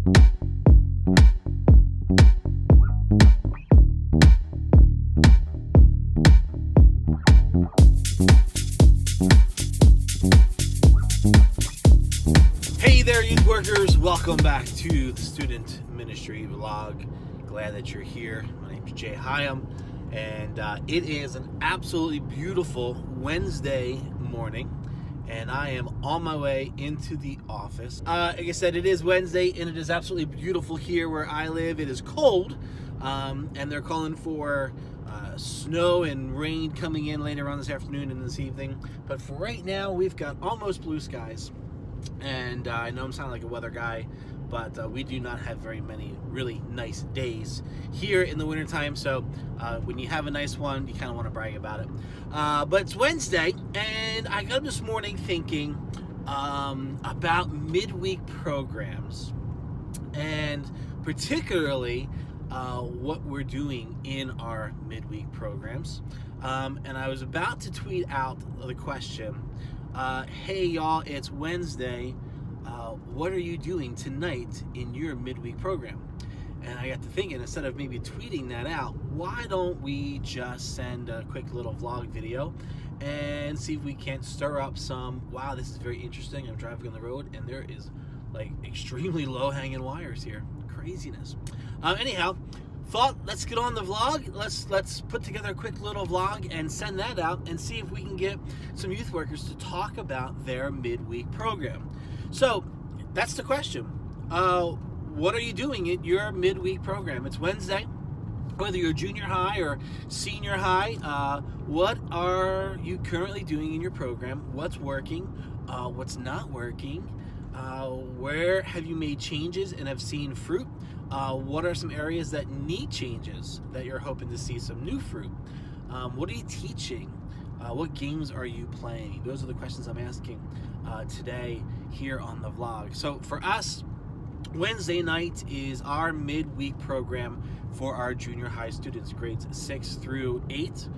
Hey there, youth workers. Welcome back to the Student Ministry Vlog. Glad that you're here. My name is Jay Hyam, and it is an absolutely beautiful Wednesday morning, and I am on my way into the office. Like I said, it is Wednesday, and it is absolutely beautiful here where I live. It is cold, and they're calling for snow and rain coming in later on this afternoon and this evening. But for right now, we've got almost blue skies. And I know I'm sounding like a weather guy, but we do not have very many really nice days here in the wintertime. So when you have a nice one, you kind of want to brag about it. But it's Wednesday, and I got up this morning thinking about midweek programs, and particularly what we're doing in our midweek programs. And I was about to tweet out the question, hey y'all, it's Wednesday. What are you doing tonight in your midweek program? And I got to thinking, instead of maybe tweeting that out, why don't we just send a quick little vlog video and see if we can't stir up some, wow, this is very interesting. I'm driving on the road and there is like extremely low hanging wires here. Craziness. Anyhow, thought let's get on the vlog. Let's put together a quick little vlog and send that out and see if we can get some youth workers to talk about their midweek program. So that's the question. What are you doing in your midweek program? It's Wednesday. Whether you're junior high or senior high, what are you currently doing in your program? What's working? What's not working? Where have you made changes and have seen fruit? What are some areas that need changes that you're hoping to see some new fruit? What are you teaching? What games are you playing? Those are the questions I'm asking today here on the vlog. So for us, Wednesday night is our midweek program for our junior high students, grades 6 through 8.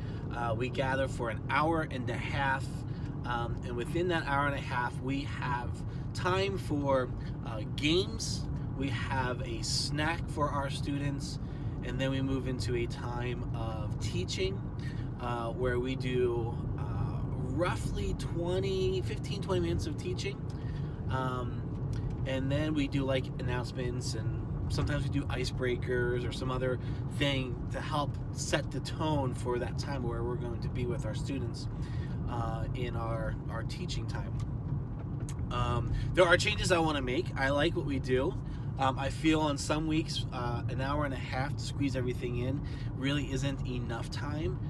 We gather for an hour and a half, and within that hour and a half, we have time for games. We have a snack for our students, and then we move into a time of teaching where we do roughly 15-20 minutes of teaching, and then we do like announcements, and sometimes we do icebreakers or some other thing to help set the tone for that time where we're going to be with our students in our teaching time. There are changes I want to make. I like what we do. I feel on some weeks an hour and a half to squeeze everything in really isn't enough time.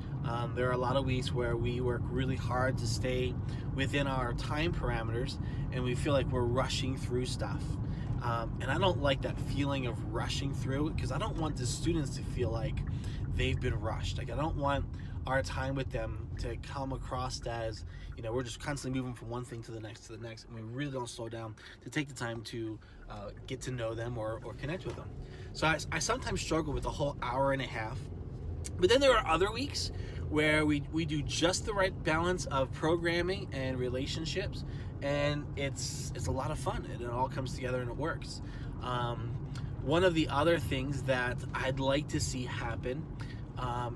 There are a lot of weeks where we work really hard to stay within our time parameters, and we feel like we're rushing through stuff. And I don't like that feeling of rushing through, because I don't want the students to feel like they've been rushed. Like, I don't want our time with them to come across as, we're just constantly moving from one thing to the next, and we really don't slow down to take the time to get to know them or connect with them. So I sometimes struggle with the whole hour and a half. But then there are other weeks where we do just the right balance of programming and relationships, and it's a lot of fun, and it all comes together and it works. One of the other things that I'd like to see happen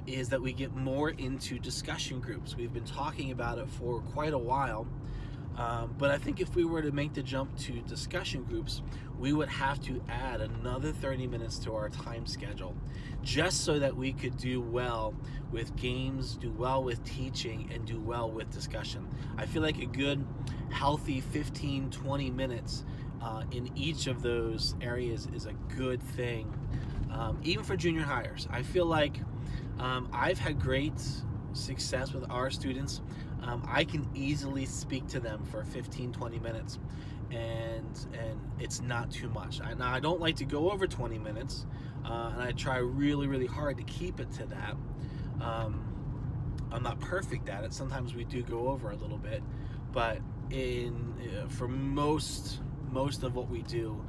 is that we get more into discussion groups. We've been talking about it for quite a while, but I think if we were to make the jump to discussion groups, we would have to add another 30 minutes to our time schedule, just so that we could do well with games, do well with teaching, and do well with discussion. I feel like a good, healthy 15-20 minutes in each of those areas is a good thing, even for junior hires. I feel like I've had great success with our students. I can easily speak to them for 15-20 minutes, and it's not too much. Now, I don't like to go over 20 minutes, and I try really hard to keep it to that. I'm not perfect at it. Sometimes we do go over a little bit, but for most of what we do,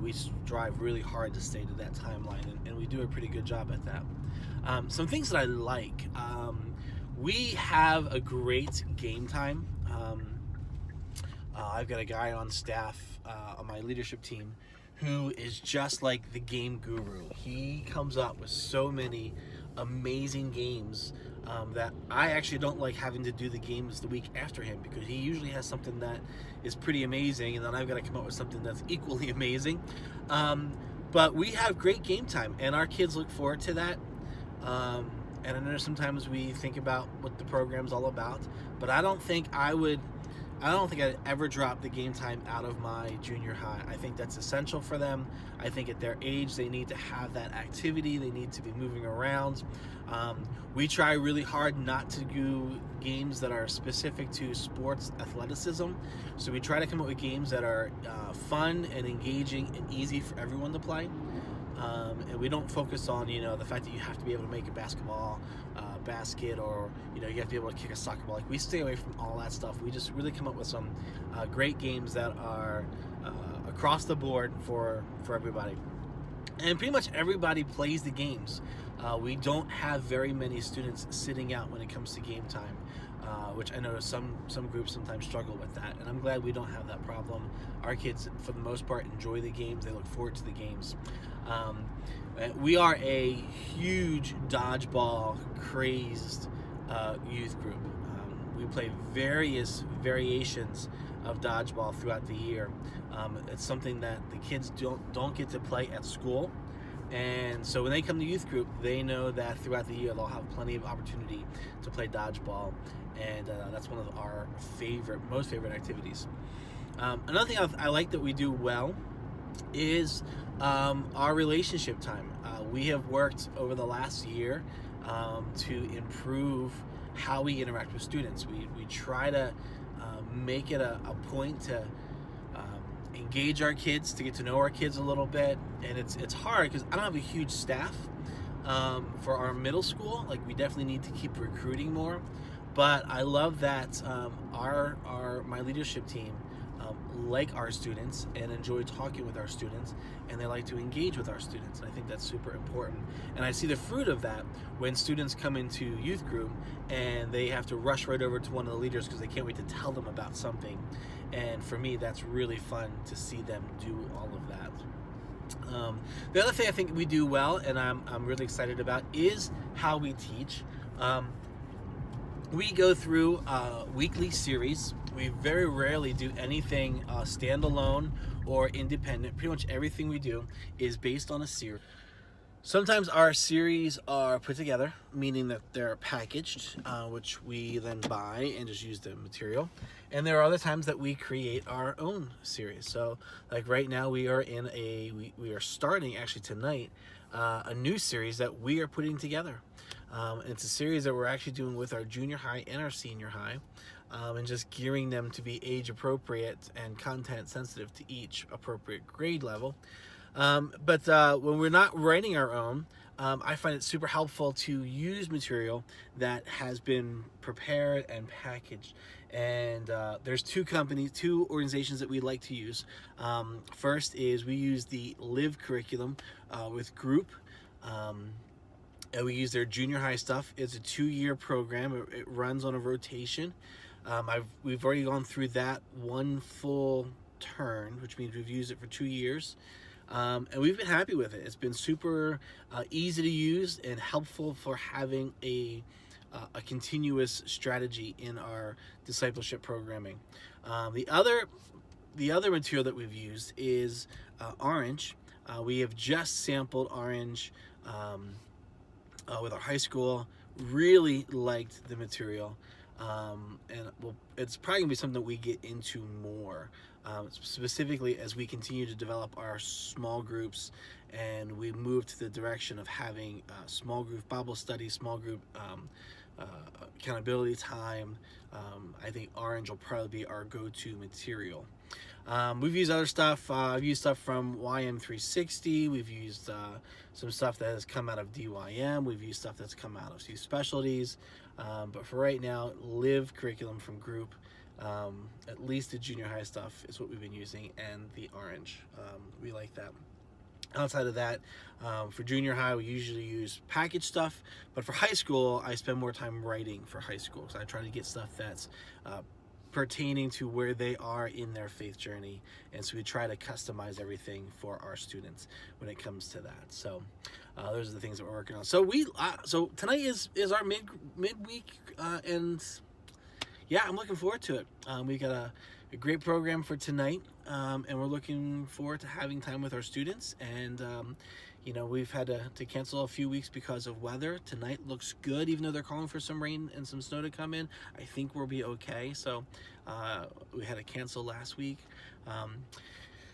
we strive really hard to stay to that timeline, and we do a pretty good job at that. Some things that I like. We have a great game time. I've got a guy on staff on my leadership team who is just like the game guru. He comes up with so many amazing games that I actually don't like having to do the games the week after him, because he usually has something that is pretty amazing, and then I've got to come up with something that's equally amazing. But we have great game time, and our kids look forward to that. And I know sometimes we think about what the program's all about, but I don't think I'd ever drop the game time out of my junior high. I think that's essential for them. I think at their age, they need to have that activity. They need to be moving around. We try really hard not to do games that are specific to sports athleticism. So we try to come up with games that are fun and engaging and easy for everyone to play. And we don't focus on, the fact that you have to be able to make a basketball basket, or, you have to be able to kick a soccer ball. Like, we stay away from all that stuff. We just really come up with some great games that are across the board for everybody. And pretty much everybody plays the games. We don't have very many students sitting out when it comes to game time, which I know some groups sometimes struggle with that. And I'm glad we don't have that problem. Our kids, for the most part, enjoy the games. They look forward to the games. We are a huge dodgeball crazed youth group. We play various variations of dodgeball throughout the year. It's something that the kids don't get to play at school, and so when they come to youth group, they know that throughout the year they'll have plenty of opportunity to play dodgeball, and that's one of our most favorite activities. Another thing I like that we do well is our relationship time. We have worked over the last year to improve how we interact with students. We try to make it a point to engage our kids, to get to know our kids a little bit. And it's hard because I don't have a huge staff for our middle school. Like, we definitely need to keep recruiting more. But I love that my leadership team like our students and enjoy talking with our students, and they like to engage with our students. And I think that's super important. And I see the fruit of that when students come into youth group and they have to rush right over to one of the leaders because they can't wait to tell them about something. And for me, that's really fun to see them do all of that. The other thing I think we do well, and I'm really excited about, is how we teach. We go through a weekly series. We very rarely do anything standalone or independent. Pretty much everything we do is based on a series. Sometimes our series are put together, meaning that they're packaged, which we then buy and just use the material. And there are other times that we create our own series. So, like right now, we are starting actually tonight a new series that we are putting together. It's a series that we're actually doing with our junior high and our senior high, and just gearing them to be age appropriate and content sensitive to each appropriate grade level. But when we're not writing our own, I find it super helpful to use material that has been prepared and packaged. And there's two organizations that we like to use. First is we use the Live curriculum with Group. And we use their junior high stuff. It's a 2-year program. It runs on a rotation. We've already gone through that one full turn, which means we've used it for 2 years. And we've been happy with it. It's been super easy to use and helpful for having a continuous strategy in our discipleship programming. The other material that we've used is Orange. We have just sampled Orange with our high school. Really liked the material, and it's probably gonna be something that we get into more, specifically as we continue to develop our small groups, and we move to the direction of having small group Bible study, small group accountability time. I think Orange will probably be our go-to material. We've used other stuff. I've used stuff from YM360. We've used some stuff that has come out of DYM. We've used stuff that's come out of C Specialties. But for right now, Live curriculum from Group, at least the junior high stuff, is what we've been using, and the Orange. We like that. Outside of that, for junior high, we usually use package stuff, but for high school, I spend more time writing for high school, so I try to get stuff that's pertaining to where they are in their faith journey. And so we try to customize everything for our students when it comes to that. So those are the things that we're working on. So so tonight is our midweek, and yeah, I'm looking forward to it. We got a great program for tonight, and we're looking forward to having time with our students. And you know, we've had to cancel a few weeks because of weather. Tonight looks good, even though they're calling for some rain and some snow to come in. I think we'll be okay. So we had to cancel last week.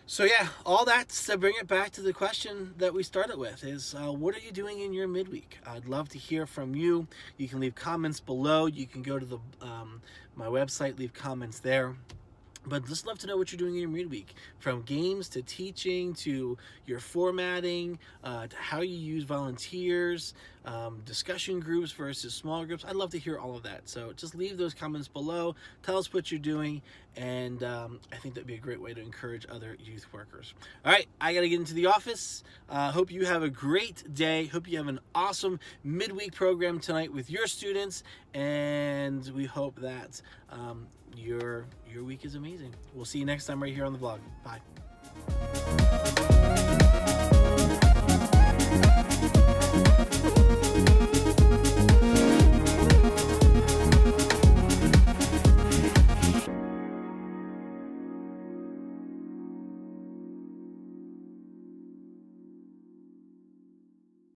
So yeah, all that to bring it back to the question that we started with is, what are you doing in your midweek? I'd love to hear from you. You can leave comments below. You can go to the my website, leave comments there. But just love to know what you're doing in your midweek, from games to teaching to your formatting, to how you use volunteers, discussion groups versus small groups. I'd love to hear all of that. So just leave those comments below. Tell us what you're doing, and I think that'd be a great way to encourage other youth workers. All right, I got to get into the office. Hope you have a great day. Hope you have an awesome midweek program tonight with your students, and we hope that your week is amazing. We'll see you next time right here on the vlog. Bye.